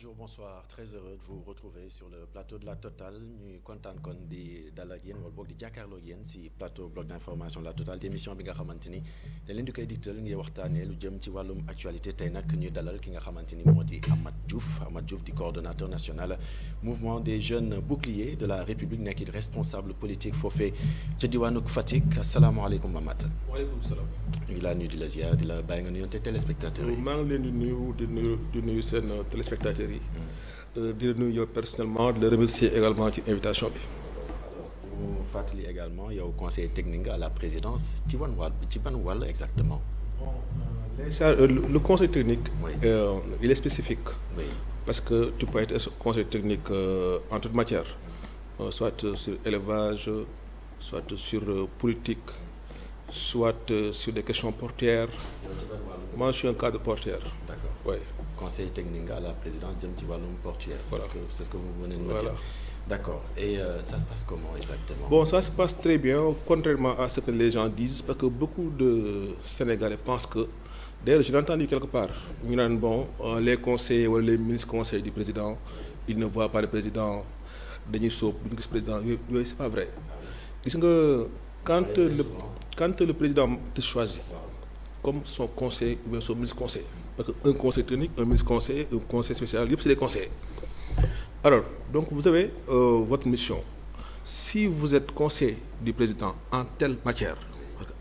bonjour, bonsoir. Très heureux de vous retrouver sur le plateau de la Total. ñuy kontaan kon di dal ak yéen wala boog di jàkkaarloo ak yéen si plateau bloc d'information la Total di émission bi nga xamante ni dañ leen di koy digtal ngir waxtaanee lu jëm ci wàllum actualité tey nag ñuy dalal ki nga xamante ni moo di Amath Diouf di coordonnateur national mouvement des jeunes boucliers de la République nekk it responsable politique foofee ca diwaanug Fatick asalaamaaleykum Amath. waaleykum salaam. ñu ngi laa nuyu di la ziar di la bàyyi nga nuyoonte téléspectateurs yi. maa ngi leen di nuyu seen téléspectateurs yi. di la nuyu yow personnellement di la remercier également ci invitation bi. ñu fàttali également yow conseiller technique à la présidence ci ban wàll exactement. Le conseil technique. Oui. Il est spécifique. Oui. Parce que tu peux être conseiller technique en toute matière. Soit sur élevage, soit sur politique, soit sur des questions portières. Moi, je suis un cadre portière. D'accord. Oui. Conseil technique à la présidence jëm ci wàllum portuaire. Voilà. C'est ce que vous venez de me dire. Voilà. D'accord. Et ça se passe comment exactement? Bon, ça se passe très bien, contrairement à ce que les gens disent, parce que beaucoup de Sénégalais pensent que, d'ailleurs, j'ai entendu quelque part, ñu naan bon, les conseillers ou les ministres conseillers du président, ils ne voient pas le président, dañuy sóob duñu gis président yooyu c'est pas vrai. Gis nga quand le président te choisit comme son conseiller ou bien son ministre conseiller, parce que un conseil technique, un ministre conseiller, un conseil spécial, yëpp c'est des conseillers. Alors, donc vous avez votre mission. Si vous êtes conseiller du président en telle matière,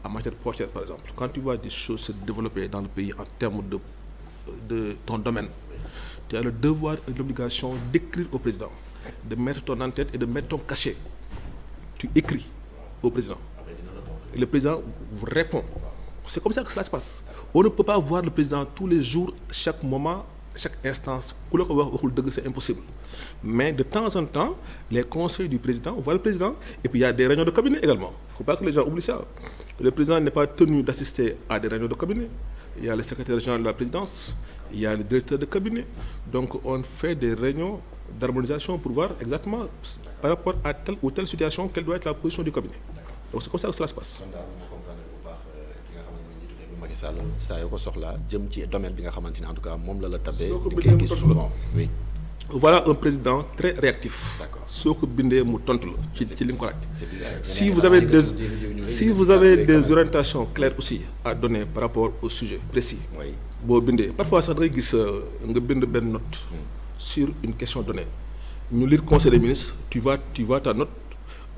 en matière portière par exemple, quand tu vois des choses se développer dans le pays en termes de ton domaine, tu as le devoir et l'obligation d'écrire au président, de mettre ton en-tête et de mettre ton cachet. Tu écris au président. Et le président vous répond. C'est comme ça que cela se passe. On ne peut pas voir le président tous les jours, chaque moment, chaque instance. Ku la ko wax waxul dëgg, c'est impossible. Mais de temps en temps, les conseils du président voient le président. Et puis il y a des réunions de cabinet également. Il ne faut pas que les gens oublient ça. Le président n'est pas tenu d'assister à des réunions de cabinet. Il y a le secrétaire général de la présidence, il y a le directeur de cabinet. Donc on fait des réunions d'harmonisation pour voir exactement par rapport à telle ou telle situation quelle doit être la position du cabinet. Donc c'est comme ça que cela se passe. Macky Sall saa yoo ko soxlaa jëm ci domaine bi nga xamante ni en tout cas moom la tabee. Soo ko di bindee koy mu gis tontu la. souvent oui. Voilà un président très réactif. D'accord. Soo ko bindee mu tontu la ci li nga ko laaj. C'est bizarre. Si vous avez des orientations claires aussi à donner par rapport au sujet précis. Oui. boo bindee parfois sax da ngay gis nga bind benn note. Sur une question donnée. ñu lire conseil des ministres tu vois ta note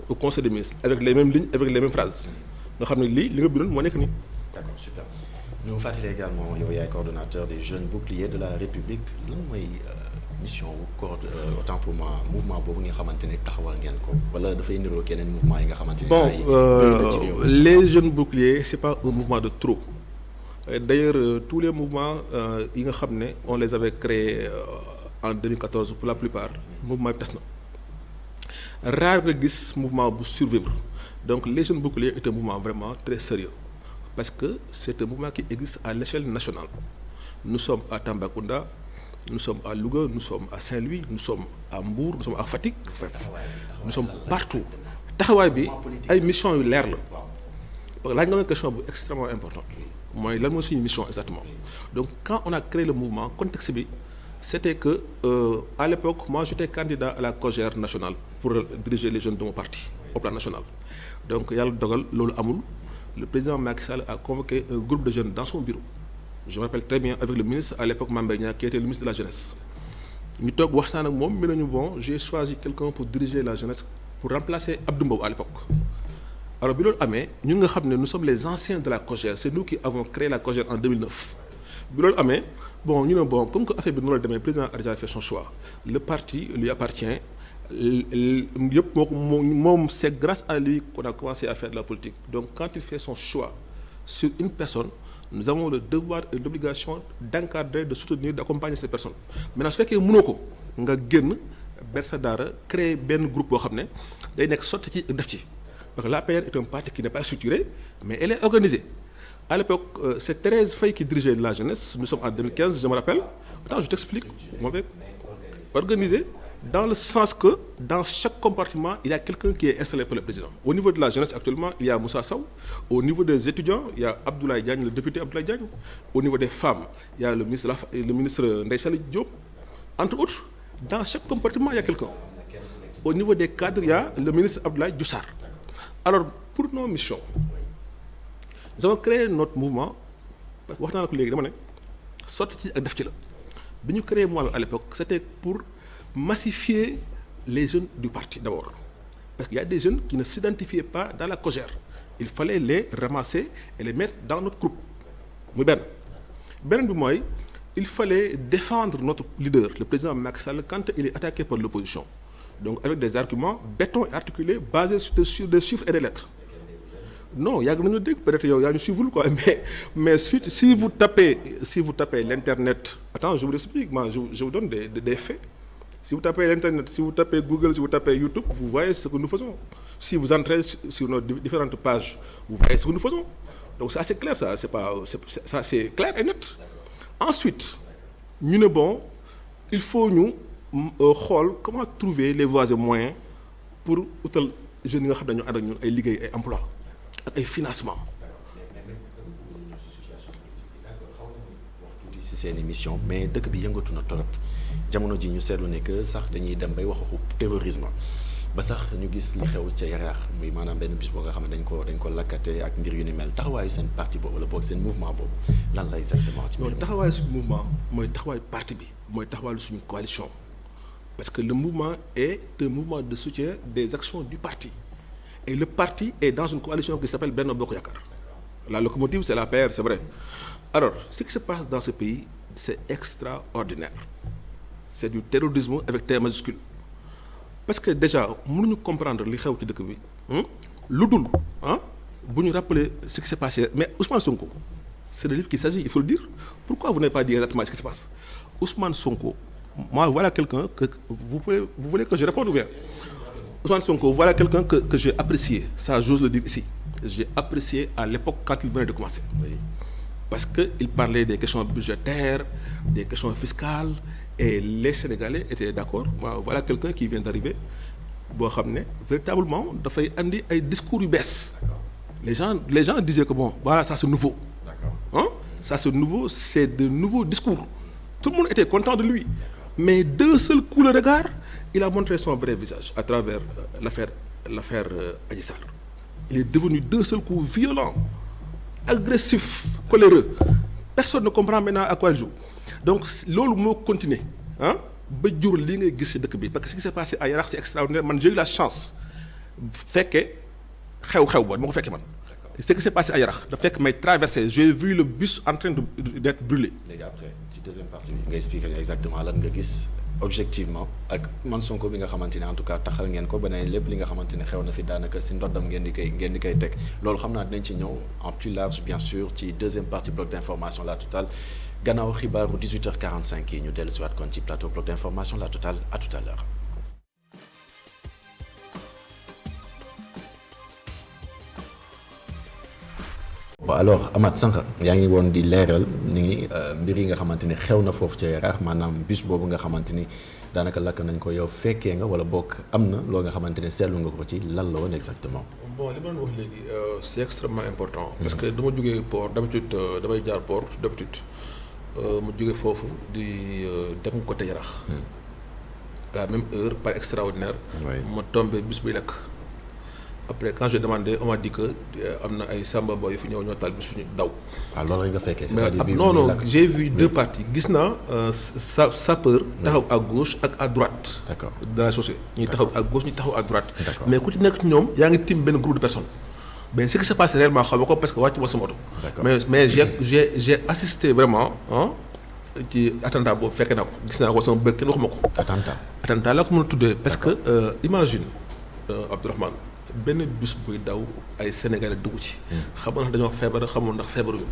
au conseil des ministres avec les mêmes lignes avec les mêmes phrases nga xam ne lii li nga bindoon moo nekk nii. D'accord, super. ñu fàttali également yow yaay coordonnateur des jeunes boucliers de la République lan mooy mission wu autant pour moi mouvement boobu nga xamante ne taxawal ngeen ko wala dafay niroo keneen mouvement yi nga xamante ne. Bon, les jeunes boucliers c'est pas un mouvement de trop. D'ailleurs tous les mouvements yi nga xam ne on les avait créés en 2014 pour la plupart mouvement bi tas na rare nga gis mouvement bu survivre donc les jeunes boucliers est un mouvement vraiment très sérieux parce que c'est un mouvement qui existe à l'échelle nationale. Nous sommes à Tambacounda, nous sommes à Louga, nous sommes à Saint-Louis, nous sommes à Mbour, nous sommes à Fatick, nous sommes partout. Taxawaay bi ay mission yu leer la parce que laaj nga ma question bu extrêmement importante mooy lan mooy suñu mission exactement. Donc quand on a créé le mouvement contexte bi c'était que à l'époque moi j'étais candidat à la COJER nationale pour diriger les jeunes de mon parti au plan national. Donc yàlla dogal loolu amul. Le président Macky Sall a convoqué un groupe de jeunes dans son bureau. Je me rappelle très bien avec le ministre à l'époque Mame Mbaye Niang qui était le ministre de la jeunesse. ñu toog waxtaan ak moom mi nañu bon j'ai choisi quelqu'un pour diriger la jeunesse pour remplacer Abdou Mbow à l'époque. Alors bi loolu amee ñun nga xam ne nous sommes les anciens de la COJER c'est nous qui avons créé la COJER en 2009. bi loolu amee bon ñu ne bon comme que affaire bi noonu la demee président a déjà fait son choix le parti lui appartient. Yëpp moom c'est grâce à lui qu'on a commencé à faire de la politique. Donc quand il fait son choix sur une personne nous avons le devoir et l'obligation d'encadrer, de soutenir, d'accompagner cette personne. Maintenant su fekkee mënoo ko nga génn ber sa daara créer benn groupe boo xam ne day nekk sotti ci def ci parce que l'APR est un parti qui n'est pas structuré mais elle est organisée. À l'époque c'est Thérèse Faye qui dirigeait la jeunesse. Nous sommes en 2015 je me rappelle. Attends je t'explique. Organisé. Dans le sens que dans chaque compartiment il y a quelqu'un qui est installé par le président. Au niveau de la jeunesse actuellement il y a Moussa Sow. Au niveau des étudiants il y a Abdoulaye Diagne, le député Abdoulaye Diagne. Au niveau des femmes il y a le ministre Ndeye Saly Diop. entre autres dans chaque compartiment il y a quelqu'un. Au niveau des cadres il y a le ministre Abdoulaye Diouf Sarr. Alors pour nos missions nous avons créé notre mouvement parce que wax naa la ko léegi dama ne sotti ci ak def ci la bi ñu créé mouvement à l'époque c'était pour massifier les jeunes du parti d'abord parce qu'il y a des jeunes qui ne s'identifiaient pas dans la cogère. Il fallait les ramasser et les mettre dans notre groupe muy beneen bi mooy il fallait défendre notre leader le président Macky Sall quand il est attaqué par l'opposition donc avec des arguments béton et articulés basés sur des chiffres et des lettres. Non yàgg nañu dégg peut-être yow yaa ñu suivre quoi mais suite si vous tapez l'internet attends je vous explique moi je vous donne des faits. Si vous tapez l'internet, si vous tapez Google, si vous tapez YouTube, vous voyez ce que nous faisons. Si vous entrez sur nos différentes pages, vous voyez ce que nous faisons. Donc ça c'est clair, ça c'est clair et net. Ensuite, ñu ne bon, il faut ñu xool comment trouver les voies et moyens pour utal jeunes yi nga xam ne ñu ànd ak ñun ay liggéey ay emploi ak ay financement. ci seen émission mais dëkk bi yëngatu na torop jamono ji ñu seetlu ne que sax dañuy dem bay waxu terrorisme ba sax ñu gis li xew ca Yaraax muy maanaam benn bis boo nga xam ne dañ ko lakkate ak mbir yu ni mel taxawaayu seen parti boobu la boog seen mouvement boobu lan la exactement. ci non taxawaayu suñu mouvement mooy taxawaayu parti bi mooy taxawaayu suñu coalition parce que le mouvement est un mouvement de soutien des actions du parti et le parti est dans une coalition qui s'appelle Benno Bokk Yaakaar. La locomotive c'est l'APR, c'est vrai. Alors ce qui se passe dans ce pays c'est extraordinaire. C'est du terrorisme avec T majuscule parce que déjà mënuñu comprendre li xew ci dëkk bi lu dul bu ñu rappeler ce qui s'est passé mais Ousmane Sonko c'est de lui qu'il s'agit il faut le dire. Pourquoi vous n'avez pas dit exactement ce qui se passe? Ousmane Sonko, moi voilà quelqu'un que vous voulez que je réponde ou bien? Ousmane Sonko, voilà quelqu'un que j'ai apprécié, ça j'ose le dire ici. J'ai apprécié à l'époque quand il venait de commencer. Oui. Parce qu'il parlait des questions budgétaires, des questions fiscales, et les Sénégalais étaient d'accord. Voilà quelqu'un qui vient d'arriver, boo xam ne véritablement dafay andi ay discours yu bees. Les gens disaient que bon, voilà, ça c'est nouveau. D'accord. Ça c'est nouveau, c'est de nouveaux discours. Tout le monde était content de lui. Mais d'un seul coup de regard, il a montré son vrai visage à travers l'affaire Adji Sarr. Il est devenu d'un seul coup violent, agressif, coléreux. Personne ne comprend maintenant à quoi il joue. Donc loolu moo continuer ba jur li ngay gis ci dëkk bi parce que ce qui s'est passé à Yaraax c'est extraordinaire man j'ai eu la chance fekkee xew-xew ba ma ko fekkee man. Ce qui s'est passé à Yaraax da fekk may traverser j'ai vu le bus en train d'être brûlé. Léegi après ci deuxième partie bi nga expliquer exactement lan nga gis objectivement ak man Sonko bi nga xamante ne en tout cas taxal ngeen ko ba ne lépp li nga xamante ne xew na fi daanaka ci ndoddam ngeen di koy teg loolu xam naa dinañ ci ñëw en plus large bien sûr ci deuxième partie bloc d'information La Totale gannaaw xibaaru 18h45 yi ñu dellu si waat kon ci plateau bloc d'information La Totale à tout à l'heure. Bon alors Amath sànq yaa ngi woon di leeral ni mbir yi nga xamante ni xew na foofu ca Yaraax maanaam bus boobu nga xamante ni daanaka lakk nañ ko yow fekkee nga wala bokk am na loo nga xamante ne seetlu nga ko ci lan la woon exactement. Bon li ma doon wax léegi c'est extrêmement important. Parce que dama jógee port d'habitude damay jaar port d'habitude mu jógee foofu di dem côté Yaraax. À la même heure par extraordinaire. ma tombé bus bi lakk. Après quand j'ai demandé on m'a dit que am na ay samba boy yu fi ñëw ñoo taal bi suñu daw. Ah loolu rek nga fekkee. C'est-à-dire mais non j'ai vu deux parties gis naa sapeur taxaw à gauche ak à droite. D'accord. De la chaussée ñi taxaw à gauche ñi taxaw à droite. Mais ku ci nekk ñoom yaa ngi tim benn groupe de personnes. Mais ce qui s'est passé réellement xam nga ko parce que wàccu ma sama oto. mais j'ai assisté vraiment ci attentat boobu fekkee naa ko gis naa ko sama bët kenn waxuma ko. attentat laa ko mën a tuddee parce que imagine Abdourahmane benn bus buy daw ay Sénégalais dugg ci. xamoon ndax dañoo feebar xamoon ndax feebaruñu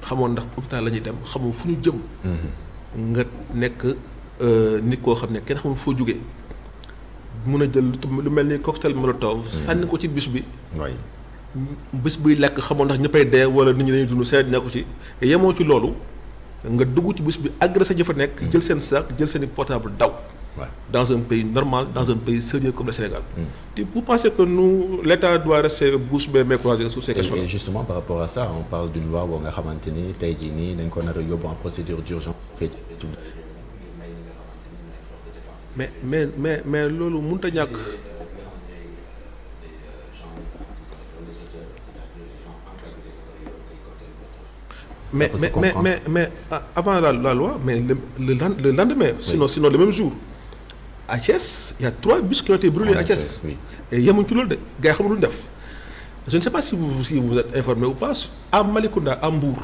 xamoon ndax hôpital la ñuy dem xamoon fu ñu jëm. nga nekk nit koo xam ne kenn xamul foo jógee mun a jël lu mel ni cocktail molotov sànni ko ci bus bi. bus buy lekk xamoon ndax ñëppay dee wala nit ñi dañuy dund seet nekku ci yemoo ci loolu nga dugg ci bus bi agressé ña fa nekk. jël seen sac jël seen i portable daw. Dans un pays normal, dans un pays sérieux comme le Sénégal. Vous pensez que nous, l'État doit rester bouche bée mais croisée sur ces questions? Et justement par rapport à ça, on parle d'une loi boo nga xamante ni tey jii nii dañ ko nar a yóbbu en procédure d'urgence. mais loolu mënut a ñàkk. mais avant la loi, mais le lendemain, sinon le même jour, à Thiès, il y a 3 bus qui ont été brûlés à Thiès. Oui. Et il y a beaucoup de gars qui ont été. Je ne sais pas si vous êtes informé ou pas, à Malicounda, à Mbour,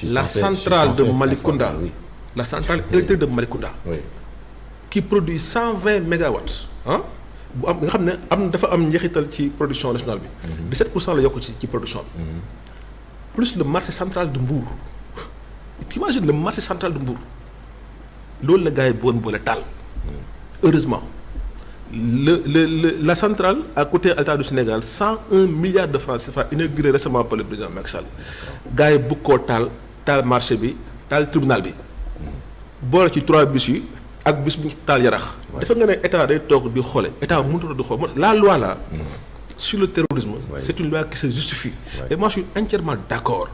la centrale de Malicounda, la centrale électrique de Malicounda, qui produit 120 mégawatts, hein? Nga xam ne dafa am njeexital ci production nationale bi. 17% la yokk ci production bi. Plus le marché central de Mbour. T'imagines le marché central de Mbour. Loolu la gars yi boon boole taal. Heureusement. La centrale à côté de l'État du Sénégal, 101 milliards de francs CFA inauguré récemment par le président Macky Sall. Gars yi bëgg koo taal marché bi, taal tribunal bi. Boole ci 3 bus yi ak bis bu taal Yarax. Dafa nga ne état day toog di xoole état mënut a di xool la loi là. Sur le terrorisme, c'est une loi qui se justifie. Et moi, je suis entièrement d'accord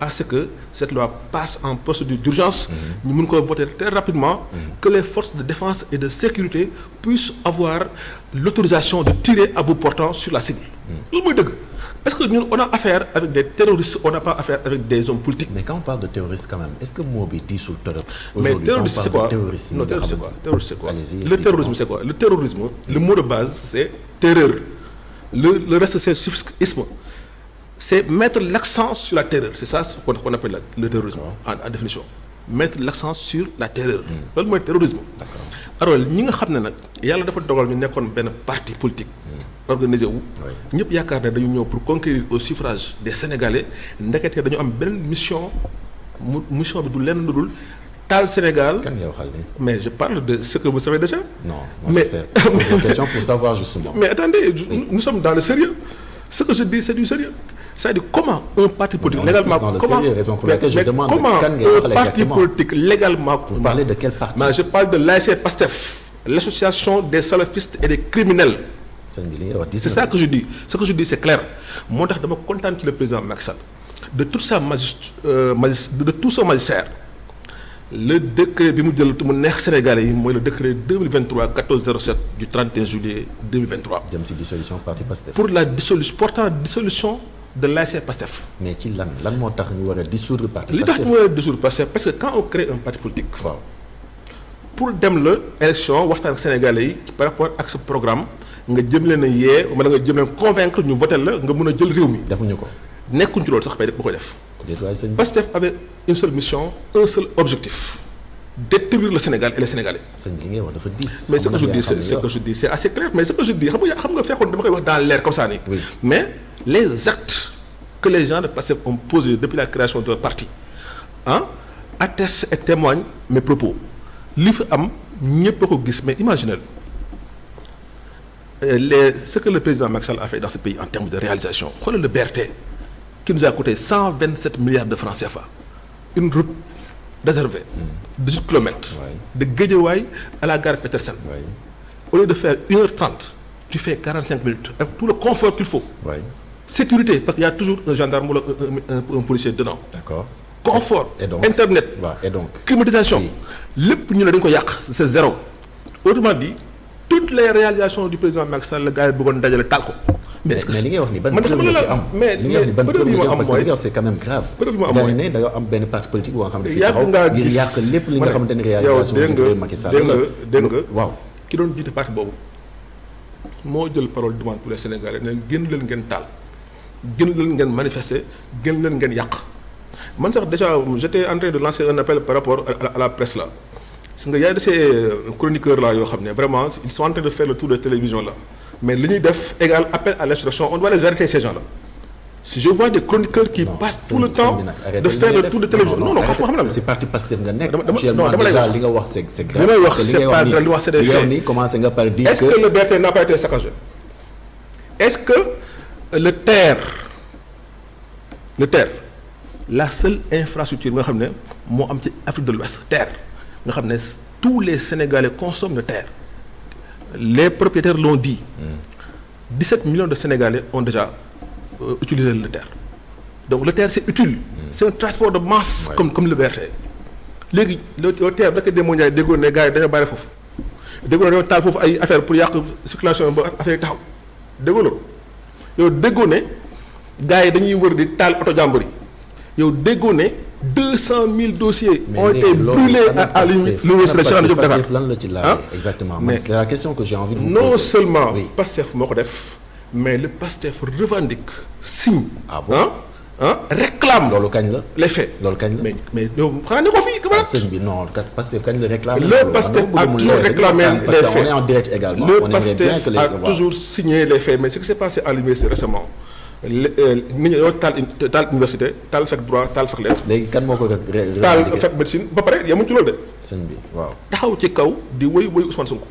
à ce que cette loi passe en procédure d'urgence. Nous pouvons voter très rapidement que les forces de défense et de sécurité puissent avoir l'autorisation de tirer à bout portant sur la cible. Parce que nous, on a affaire avec des terroristes, on n'a pas affaire avec des hommes politiques. Mais quand on parle de terroristes quand même, est-ce que Mobi dit sur le terrorisme? Mais terroriste, c'est quoi? Non, terroriste, c'est quoi? Le terrorisme, c'est quoi? Le terrorisme, le mot de base, c'est terreur. Le reste, c'est suffixisme. C'est mettre l'accent sur la terreur. C'est ça qu'on appelle le terrorisme, en définition. Mettre l'accent sur la terreur. C'est le terrorisme. Alors, nous savons que yalla dafa dogal ñu nekkon ben parti politique organisé wu ñepp yaakaar né dañu ñëw pour conquérir au suffrage des Sénégalais ndekete dañu am benen mission bi du lenn dudul Tal Sénégal. Mais je parle de ce que vous savez déjà. Non, mais c'est une question pour savoir justement. Mais attendez, nous sommes dans le sérieux. Ce que je dis, c'est du sérieux. C'est-à-dire comment un parti politique légalement. Comment un parti politique légalement. Vous parlez de quel parti? Je parle de l'ASC PASTEF, l'association des salafistes et des criminels. C'est ça que je dis. Ce que je dis, c'est clair. Moi, je suis content que le président Macky Sall, de tout son magistère, le décret sénégalais, le décret 2023-1407 du 31 juillet 2023. Dissolution parti PASTEF. Pour la dissolution, portant dissolution de l'ASC PASTEF. Mais qui l'an moo tax ñu war a dissoudre parti PASTEF. Li tax ñu war a dissoudre PASTEF parce que quand on crée un parti politique. Pour dem la élection waxtaan ak sénégalais yi par rapport ak ce programme nga jëm leen a yee wala nga jëm leen convaincre ñu voter la nga mën a jël réew mi. defuñu ko. nekkuñ ci loolu sax bay def ba koy def. PASTEF avait une seule mission, un seul objectif: détruire le Sénégal et les Sénégalais. Mais ce que je dis, c'est assez clair. Mais ce que je dis, dans l'air comme ça. Oui. Mais les actes que les gens de PASTEF ont posés depuis la création de leur parti attestent et témoignent mes propos. Mais imaginez ce que le président Macky Sall a fait dans ce pays en termes de réalisation. Regardez le BRT qui nous a coûté 127 milliards de francs CFA. Une route réservée, 18 km, de Guédiawaye à la gare Petersen. Au lieu de faire 1h30, tu fais 45 minutes, avec tout le confort qu'il faut. Sécurité, parce qu'il y a toujours un gendarme ou un policier dedans. D'accord. Confort, et donc, Internet, et donc, climatisation. C'est zéro. Autrement dit, toutes les réalisations du président Macky Sall, le gars est le talco. Mais est-ce que c'est quand même grave. Un parti politique ou un qui donne du parti bobu. Moi, je parole devant tous les Sénégalais. Manifester, déjà, j'étais en train de lancer un appel par rapport à la presse là. Il y a de ces chroniqueurs là, vraiment, ils sont en train de faire le tour de télévision là. Mais l'UNIDEF égale appel à l'instruction, on doit les arrêter ces gens là. Si je vois des chroniqueurs qui passent tout le temps de faire le tour de télévision, non, c'est parti Pastef nga nek. Actuellement déjà li nga wax c'est grave. C'est pas grave, c'est des faits. Est-ce que le BRT n'a pas été saccagé? Est-ce que le TER, la seule infrastructure nga xamné mo am ci Afrique de l'Ouest, TER, nga xamné tous les Sénégalais consomment le TER. Les propriétaires l'ont dit. 17 millions de Sénégalais ont déjà utilisé le TER. Donc le TER c'est utile. C'est un transport de masse comme le BRT. Le TER, il y a des gars qui ont déggoo na dañoo taal foofu ay affaire pour yàq circulation ba affaire yi taxaw déggoo loolu yow déggoo ne gars yi dañuy wër di taal oto jàmbur yi yow déggoo ne 200 000 dossiers ont été brûlés à l'université Cheikh Anta Diop Dakar. lan la ci laaj exactement. mais c'est la question que j'ai envie de vous poser. Non seulement oui. Pastef moo ko def mais le Pastef revendique signe. Ah bon? Réclame. loolu kañ la les faits. loolu kañ la mais yow xanaa ne ko fii camarade. sëñ bi non Pastef kañ la réclame. Le Pastef a toujours réclamé les faits. On est en direct également. Le Pastef a toujours signé les faits mais ce qui s'est passé à l'université récemment. nit ñi dañoo taal université taal fekk droit taal fekk lettre. léegi kan moo ko taal fekk médecine ba pare yemuñ ci loolu de. sëñ bi waaw. taxaw ci kaw di wëy Ousmane Sonko.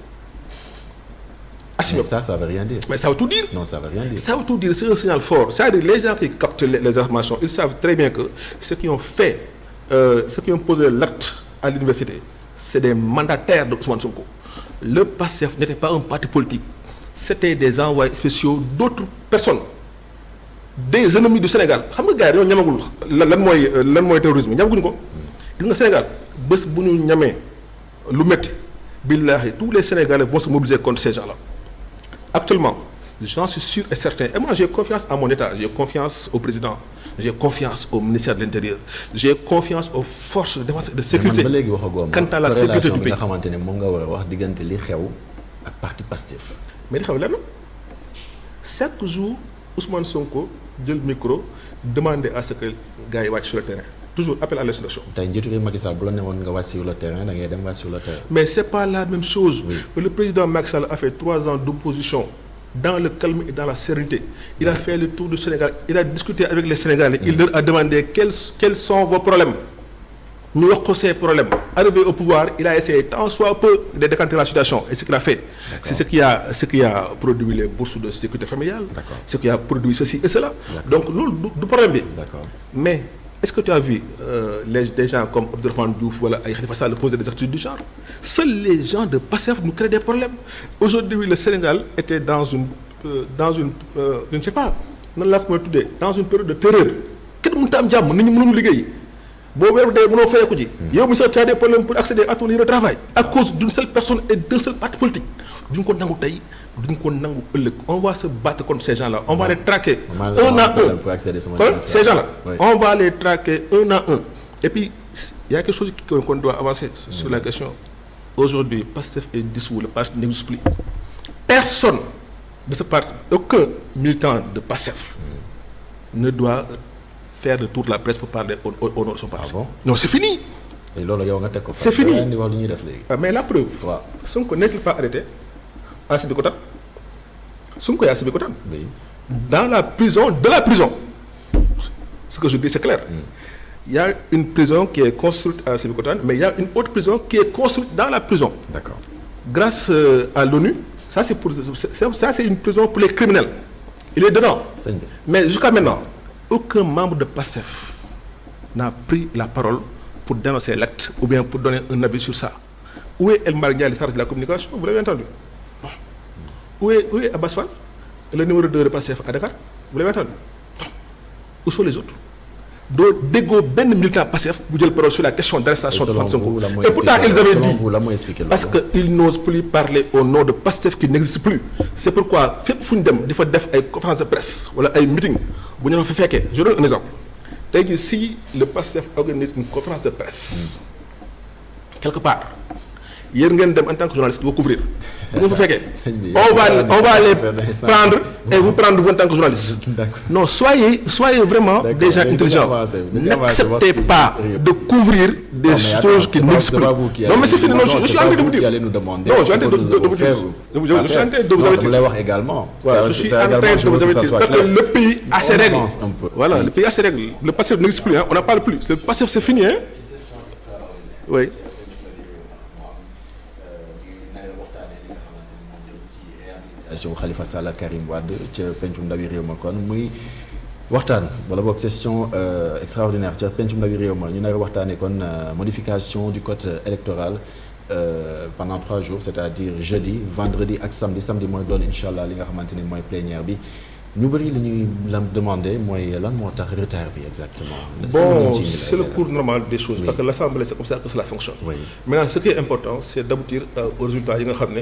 mais ça veut rien dire. mais ça veut tout dire. Non, ça veut rien dire. Ça veut tout dire, c'est un signal fort. C'est-à-dire les gens qui captent les informations, ils savent très bien que ceux qui ont fait, ceux qui ont posé l'acte à l'université, c'est des mandataires de Ousmane Sonko. Le PASTEF n'était pas un parti politique, c'était des envoyés spéciaux d'autres personnes. Des ennemis du Sénégal xam nga gars yi ñoo ñamagul lan mooy terrorisme ñamaguñ ko gis nga Sénégal bés bu ñu ñamee lu métti billahi tous les Sénégalais vont se mobiliser contre ces gens-là actuellement j'en suis sûr et certain et moi j'ai confiance à mon État j'ai confiance au président j'ai confiance au ministère de l'Intérieur j'ai confiance aux forces de défense et de sécurité ba léegi waxagoo quant à la sécurité du pays nga xamante ne moom nga war a wax diggante li xew ak parti Pastef mais li xew lenn chaque jour Ousmane Sonko jël micro demander à ce que gars yi wàcc sur le terrain toujours appel à l'insurrection. tey njiitu réew Macky Sall bu la ne woon nga wàcc sur le terrain da ngay dem wàcc sur le terrain. mais c'est pas la même chose. Oui. Le président Macky Sall a fait 3 ans d'opposition dans le calme et dans la sérénité. Il a fait le tour du Sénégal il a discuté avec les Sénégalais. Il leur a demandé quels sont vos problèmes. ñu wax ko ses problèmes. Arrivé au pouvoir il a essayé tant soit peu de décanter la situation et ce qu'il a fait. D'accord. C'est ce qui a produit les bourses de sécurité familiale. D'accord. Ce qui a produit ceci et cela. D'accord. Donc loolu du problème bi. D'accord. Mais est-ce que tu as vu des gens comme Abdourahmane Diouf wala ay Khalifa Sall poser des actes du genre? Seuls les gens de Pastef nous créent des problèmes. Aujourd'hui le Sénégal était dans une je ne sais pas nan laa ko mën a tuddee dans une période de terreur kenn mënut a am jàmm nit ñi mënuñu liggéey. boo weer dee mënoo fayeeku ji. yow mi sax tu as des problèmes pour accéder à ton lieu de travail. à cause d'une seule personne et d'un seul parti politique. duñ ko nangu tey duñ ko nangu ëllëg on va se battre contre ces gens là on va les traquer un à un pour ces gens là on va les traquer un à un. Et puis il y a quelque chose qu'on doit avancer sur la question. Aujourd'hui Pastef est dissous, le parti n'existe plus. Personne de ce parti, aucun militant de Pastef ne doit faire le tour de la presse pour parler au nom de son parti. Ah bon? Non, c'est fini. Et loolu yow nga teg ko. C'est fini. Mais la preuve. waaw Sonko n'est-il pas arrêté à Sébikotane? Sonko est à Sébikotane. Oui. Dans la prison de la prison. Ce que je dis c'est clair. Il y a une prison qui est construite à Sébikotane, mais il y a une autre prison qui est construite dans la prison. D'accord. Grâce à l'ONU, ça c'est une prison pour les criminels. Il est dedans. Mais jusqu'à maintenant, aucun membre de PASTEF n'a pris la parole pour dénoncer l'acte ou bien pour donner un avis sur ça. Où est El Malick Ndiaye, le chargé de la communication? Vous l'avez entendu? Où est Abass Fall, le numéro 2 de PASTEF à Dakar? Vous l'avez entendu? Où sont les autres? doo déggoo benn militant Pastef bu jël parole sur la question d'arrestation de Ousmane Sonko. Et pourtant ils avaient dit parce que ils n'osent plus parler au nom de Pastef qui n'existe plus. C'est pourquoi fépp fu ñu dem di fa def ay conférence de presse wala ay meeting bu ñu la fa fekkee. Je donne un exemple. Tey jii si le Pastef organise une conférence de presse quelque part yéen ngeen dem en tant que journaliste boo couvrir bu ñu fa fekkee on va les prendre et vous prendre vous en tant que journaliste. Non, soyez vraiment des gens intelligents. N'acceptez pas de couvrir des choses qui n'existent plus. Non mais c'est fini. Non, je suis en train de vous dire. Non, je suis en train de vous dire. Je suis en train de vous avertir. Je suis en train de vous avertir parce que le pays a ses règles. Voilà, le pays a ses règles. Le Pastef n'existe plus, on n'en parle plus. Le Pastef c'est fini, hein. Oui. Khalifa Sall ak Karim Wade ca pencum ndawi réew ma kon muy waxtaan wala boog session extraordinaire ca pencum ndawi réew ma ñu nar a waxtaanee kon modification du code électoral pendant 3 jours c'est-à-dire jeudi vendredi ak samedi mooy doon incha allah li nga xamante ni mooy plénière bi ñu bëri li ñuy la demander mooy lan moo tax retard bi exactement. Bon, c'est le cours normal des choses. Oui. Parce que l'Assemblée, c'est comme ça que cela fonctionne. Oui. Maintenant, ce qui est important, c'est d'aboutir aux résultats yi nga xam ne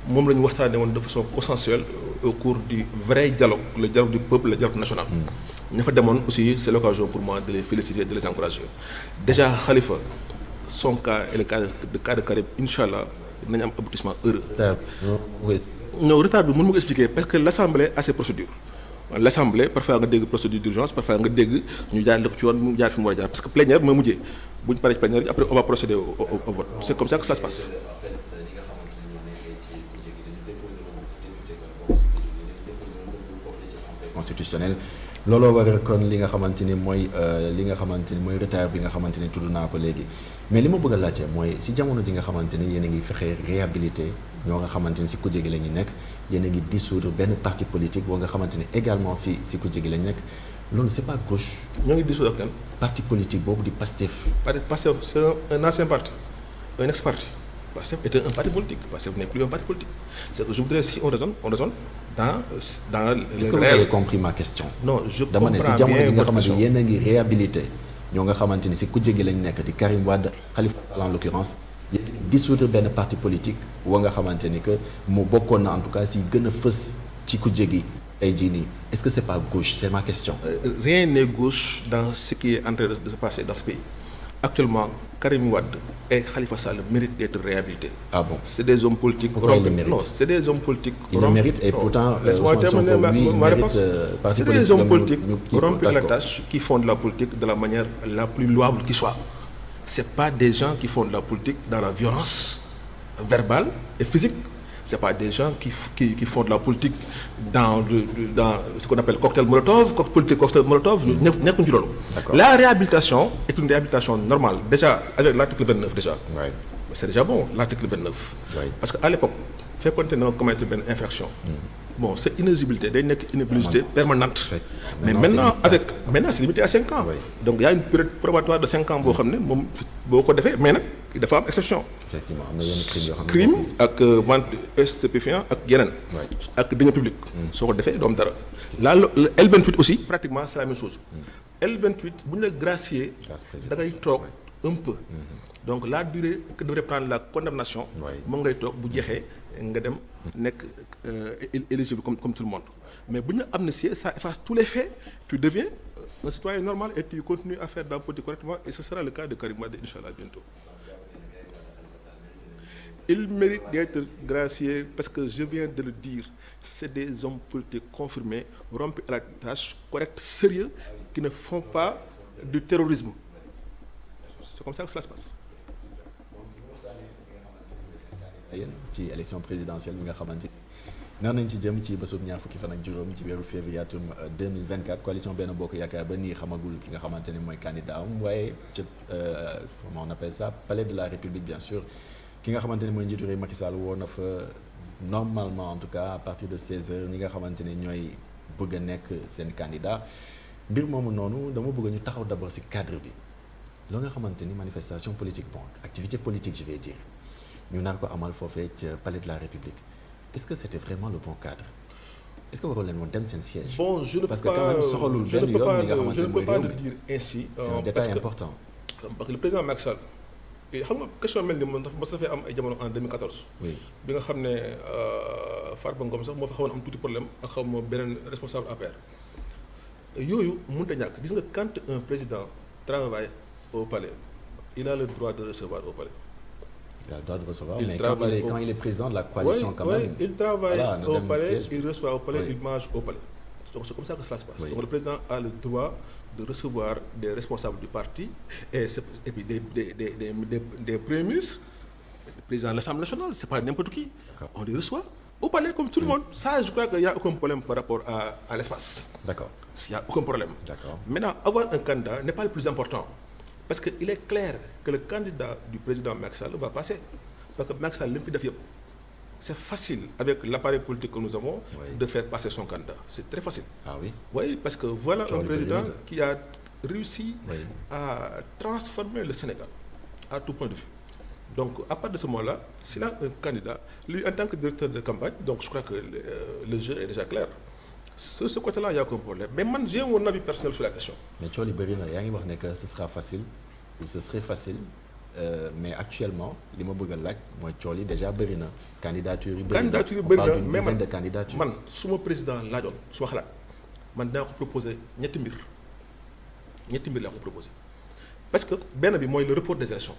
moom la ñu waxtaanee woon de façon consensuelle au cours du vrai dialogue, le dialogue du peuple, le dialogue national. ña fa demoon aussi, c'est l'occasion pour moi de les féliciter, de les encourager. Déjà Khalifa, son cas et le cas de Karim, Inch'Allah, dinañ am aboutissement heureux. Non, retard bi mën ma ko expliquer parce que l'Assemblée a ses procédures. L'Assemblée parfois nga dégg procédure d'urgence parfois nga dégg ñu jaar la ko ci yoon mu jaar fi mu war a jaar parce que plénière mooy mujjee bu ñu paree ci plénière après on va procéder au vote c'est comme ça que ça se passe. Constitutionnel looloo waral kon li nga xamante ni mooy retard bi nga xamante ni tudd naa ko léegi mais li ma bëgg a laajte mooy si jamono ji nga xamante ni yéen a ngi fexe réhabilité ñoo nga xamante ni si kujje gi la ñu nekk yéen a ngi dissoudre benn parti politique boo nga xamante ni également si kujje gi la ñu nekk loolu c'est pas gauche. ñoo ngi dissoudre ak kan. parti politique boobu di Pastef. Pastef c'est un ancien parti un ex-parti. Pastef était un parti politique. Pastef n'est plus un parti politique. C'est que je voudrais si on raisonne dans est-ce que vous avez compris ma question. Non, je comprends bien. dama ne si jamono ji nga xamante ni yéen a ngi réhabilité ñoo nga xamante ni si kujje gi lañ nekk di Karim Wade Khalifa Sall en l'occurrence dissoudre benn parti politique wa nga xamante ni que mu bokkoon na en tout cas si gën a fës ci kujje gi tey jii nii est-ce que c'est pas gauche c'est ma question. Rien n'est gauche dans ce qui est en train de se passer dans ce pays. Actuellement, Karim Wade et Khalifa Sall méritent d'être réhabilités. Ah bon? C'est des hommes politiques rompus. Non, c'est des hommes politiques rompus. Ils le méritent et pourtant, laisse-moi terminer ma réponse. C'est des hommes politiques rompus à la tâche qui font de la politique de la manière la plus louable qui soit. C'est pas des gens qui font de la politique dans la violence verbale et physique. C'est pas des gens qui font de la politique dans ce qu'on appelle cocktail Molotov, nekkuñ ci loolu. La réhabilitation est une réhabilitation normale. Déjà, avec l'article 29 déjà. Ouais. C'est déjà bon, l'article 29. Ouais. Parce qu'à l'époque, fekkoon te na commettre une infraction. Bon, c'est inéligibilité, day nekk inéligibilité permanente. Mais maintenant c'est limité à 5 ans. Oui. Donc il y a une période probatoire de 5 ans boo xam ne moom boo ko defee mais nag dafa am exception. Effectivement am na yenn crimes yoo xam ne crime ak vente stupéfiant ak yeneen. ak deniers publics. soo ko defee doo am dara. Là le L28 aussi pratiquement c'est la même chose. L28 bu ñu la gracier da ngay toog un peu. Donc la durée que devrait prendre la condamnation. moom ngay toog bu jeexee nga dem nekk éligible comme tout le monde. Mais bu ñu amnistier ça efface tous les faits tu deviens un citoyen normal et tu continues à faire de la politique correctement et ce sera le cas de Karim Wade Inch'Allah bientôt. Il mérite d'être gracié parce que je viens de le dire c'est des hommes politiques confirmés rompus à la tâche corrects sérieux qui ne font pas du terrorisme. C'est comme ça que cela se passe. ci élection présidentielle bi nga xamante ni nañ ci jëm ci bésub ñaar fukki fan ak juróom ci weeru février atum 2024 coalition Benno Bokk Yaakaar ba nii xamagul ki nga xamante ne mooy candidat am waaye ca comment on appelle ça palais de la République bien sûr ki nga xamante ne mooy njiitu réew Macky Sall woo na fa normalement en tout cas à partir de 16h ñi nga xamante ne ñooy bëgg a nekk seen candidat mbir moomu noonu dama bëgg ñu taxaw d'abord ci cadre bi loo nga xamante ni manifestation politique bon activité politique je vais dire ñu nar ko amal foofee ca palais de la République est-ce que c'était vraiment le bon cadre est-ce que waroon leen woon dem seen siège. Bon, je ne parce que quand même soxalul benn yoon li nga xamante ne mooy réew mi le dire ainsi. c'est un détail important. Parce que le président Macky Sall xam nga question mel ni moom dafa mos a fee am ay jamono en 2014. oui bi nga xam ne Farba Ngom sax moo fa xawoon am tuuti problème ak xaw ma beneen responsable APR yooyu mënut a ñàkk gis nga quand un président travaille au palais il a le droit de recevoir au palais. Il a le droit de recevoir, Il mais travaille quand il est président de la coalition, oui, quand oui, même. il travaille voilà, au palais, il reçoit au palais, Oui. il mange au palais. Donc c'est comme ça que cela se passe. Oui. Donc le président a le droit de recevoir des responsables du parti et puis des premiers ministres, le président de l'Assemblée nationale, c'est pas n'importe qui. D'accord. On les reçoit au palais comme tout le monde. Ça, je crois qu'il n'y a aucun problème par rapport à l'espace. D'accord. Il n'y a aucun problème. D'accord. Maintenant, avoir un candidat n'est pas le plus important. Parce qu'il est clair que le candidat du président Macky Sall va passer. Parce que Macky Sall, c'est facile avec l'appareil politique que nous avons Oui. de faire passer son candidat. C'est très facile. Ah oui. Oui, parce que voilà Genre un le président périmètre. qui a réussi Oui. à transformer le Sénégal à tout point de vue. Donc, à partir de ce moment-là, s'il a un candidat, lui, en tant que directeur de campagne, donc je crois que le jeu est déjà clair. sur ce côté-là il y a aucun problème mais man j'ai mon avis personnel sur la question. mais coono bëri na yaa ngi wax ne que ce sera facile ou ce serait facile mais actuellement li ma bëgg a laaj mooy coono yi déjà bëri na. candidature yi bëri na candidature yi bëri na mais dizaine de candidatures. man su ma président laajoon su ma xalaat man dinaa ko proposer ñetti mbir laa ko proposer parce que benn bi mooy le report des élections.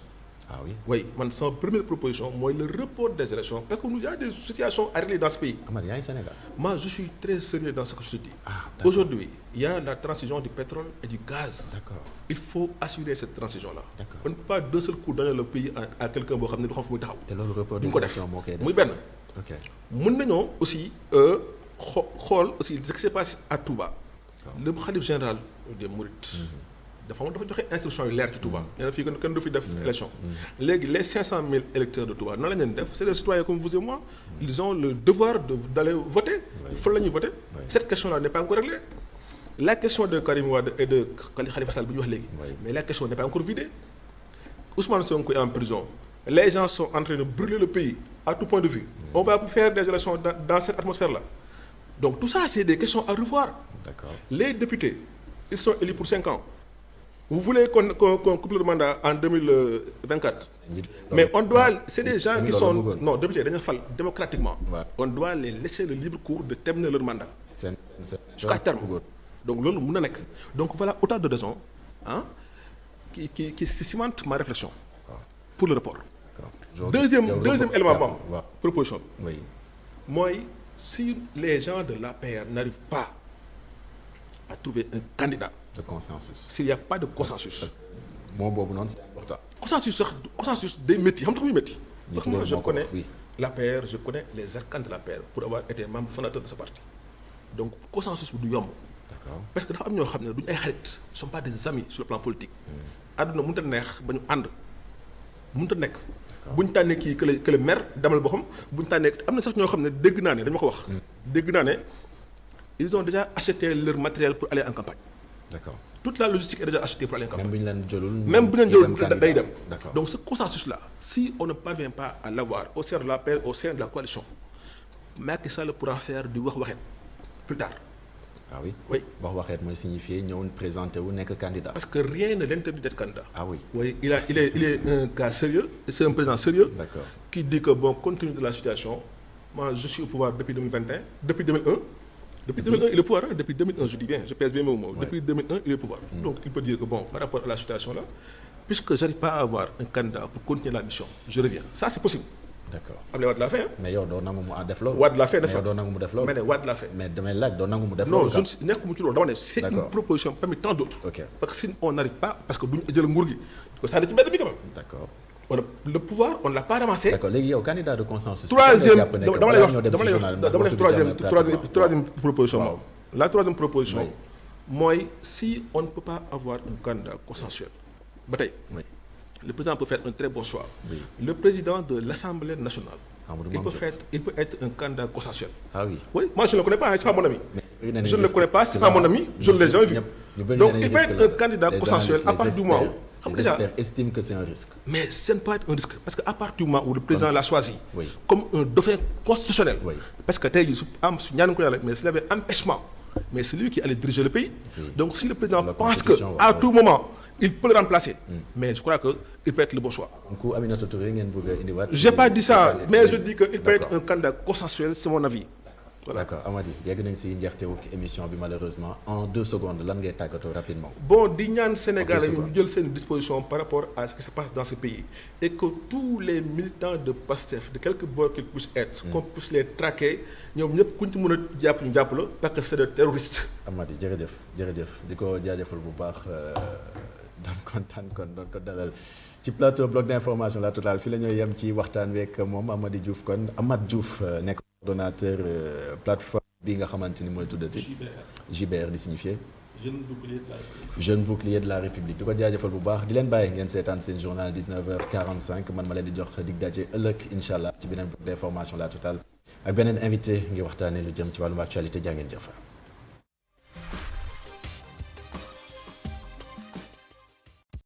ah oui oui man sama première proposition mooy le report des élections parce que nous y a des situations à régler dans ce pays. Amady yaa ngi Sénégal. moi je suis très sérieux dans ce que je te dis. D'accord. Aujourd'hui il y a la transition du pétrole et du gaz. D'accord. Il faut assurer cette transition là. D'accord. On ne peut pas d'un seul coup donner le pays à quelqu'un boo xam ne du xam fu muy taxaw. te loolu report des duñ ko def élections moo koy def. muy benn. ok mën nañoo aussi xool aussi ce qui s'est passé à Touba. Le khalife général des Mourides. dafa joxe instruction yu leer ci Touba. nee na fii kenn du fi def élection. léegi les 500 000 électeurs de Touba nan la ñu leen def c'est des citoyens comme vous et moi. Ils ont le devoir d'aller voter. fan la ñuy voter. Cette question là n'est pas encore réglée. La question de Karim Wade et de Khalifa Sall bi ñu wax léegi. mais la question n'est pas encore vidée. Ousmane Sonko est en prison. Les gens sont en train de brûler le pays à tout point de vue. On va faire des élections dans cette atmosphère là. Donc tout ça c'est des questions à revoir. D'accord. Les députés ils sont élus pour 5 ans. Vous voulez qu'on coupe le mandat en 2024. Mais on doit, c'est des gens qui sont non députés dañu fal démocratiquement. On doit les laisser le libre cours de terminer leur mandat. Jusqu'à terme. Donc loolu mën na nekk. Donc voilà autant de raisons qui cimentent ma réflexion pour le report. Deuxième élément moom proposition bi. Oui. Mooy si les gens de l'APR n'arrivent pas à trouver un candidat. de consensus. S'il n'y a pas de consensus. moo boobu noonu c'est important. consensus day métti xam nga muy métti. Moi je connais oui. l'APR, je connais les arcanes de l'APR pour avoir été membre fondateur de ce parti. Donc consensus bi du yomb. D'accord. Parce que dafa am ñoo xam ne duñu ay xarit, ne sont pas des amis sur le plan politique. àdduna mënut a neex ba ñu ànd mënut a nekk. bu ñu tànnee kii que le maire demal boppam bu ñu tànnee am na sax ñoo xam ne dégg naa ne dañu ma ko wax. dégg naa ne ils ont déjà acheté leur matériel pour aller en campagne. D'accord. Toute la logistique est déjà achetée pour aller en campagne. Même bu ñu leen jëlul day dem. D'accord. Donc ce consensus là si on ne parvient pas à l'avoir au sein de l'APR, au sein de la coalition, Macky Sall pourra faire du wax waxet plus tard. Ah oui. Oui. wax waxeet mooy signifier ñëw présenter wu nekk candidat. Parce que rien ne l'interdit d'être candidat. Ah oui. Oui, il est un gars sérieux, c'est un président sérieux. D'accord. Qui dit que bon, compte tenu de la situation, moi je suis au pouvoir depuis 2021, depuis 2001. Depuis 2001, il est au pouvoir, depuis 2001, je dis bien, je pèse bien mes mots. Ouais. Depuis 2001, il est au pouvoir. Donc il peut dire que bon, par rapport à la situation là, puisque j'arrive pas à avoir un candidat pour continuer la mission, je reviens. Ça c'est possible. D'accord. Abdoulaye Wade l'a fait. Mais yow doo nangu mu def loolu. Wade l'a fait, n'est-ce pas? mais yow doo nangu mu def loolu. Mais Wade l'a fait. mais damay laaj doo nangu mu def non loolu. je ne nekkuma ci loolu dama ne c'est une proposition parmi tant d'autres. Ok. Parce que si on n'arrive pas, parce que duñu jël nguur gi ko sànni ci mbedd mi quand même. D'accord. On a le pouvoir, on l'a pas ramassé. D'accord léegi yow candidat de consensus. Troisième proposition moom. La troisième proposition mooy si on ne peut pas avoir un candidat consensuel ba tey. Oui. Le président peut faire un très bon choix. Oui. Le président de l'Assemblée nationale. Il peut être un candidat consensuel. Ah oui. Oui, moi je ne le connais pas, c'est pas mon ami. Mais je ne le connais pas, c'est pas mon ami, je ne l'ai jamais vu. Donc il peut être un candidat consensuel à partir du moment où les experts estiment que c'est un risque. Mais ça ne peut pas être un risque parce qu'à partir du moment où le président l'a choisi oui. comme un dauphin constitutionnel. Oui. Parce que mais s'il avait empêchement, mais c'est lui qui allait diriger le pays. Oui. Donc si le président pense qu'à tout moment il peut le remplacer. Mais je crois qu'il peut être le bon choix. J'ai pas dit ça, mais je dis qu'il peut être un candidat consensuel, c'est mon avis. Voilà. D'accord, Amady, yegg nañ si njeextewu émission bi malheureusement en 2 secondes lan ngay tàggatoo rapidement. Bon di ñaan Sénégal ñu jël seen disposition par rapport à ce qui se passe dans ce pays et que tous les militants de Pastef de quelque bord qu'ils puissent être. Qu'on puisse les traquer ñoom ñëpp kuñ ci mën a jàpp ñu jàpp la parce que c'est des terroristes. Amady jërëjëf di ko jaajëfal bu baax dam kontaan kon doon ko dalal ci plateau bloc d'information La Totale fi la ñuy yem ci waxtaan week moom Amady Diouf kon Amath Diouf nekk coordonnateur plateforme bi nga xamante ni mooy tuddati JBR di signifier Jeune Bouclier de la République di ko jaajëfal bu baax di leen bàyyi ngeen seetaan seen journal 19h45 man ma leen di jox dig daje ëllëg incha allah ci beneen bloc d'information La Totale ak beneen invité ngi waxtaanee lu jëm ci wàllum actualité jaa ngeen jëf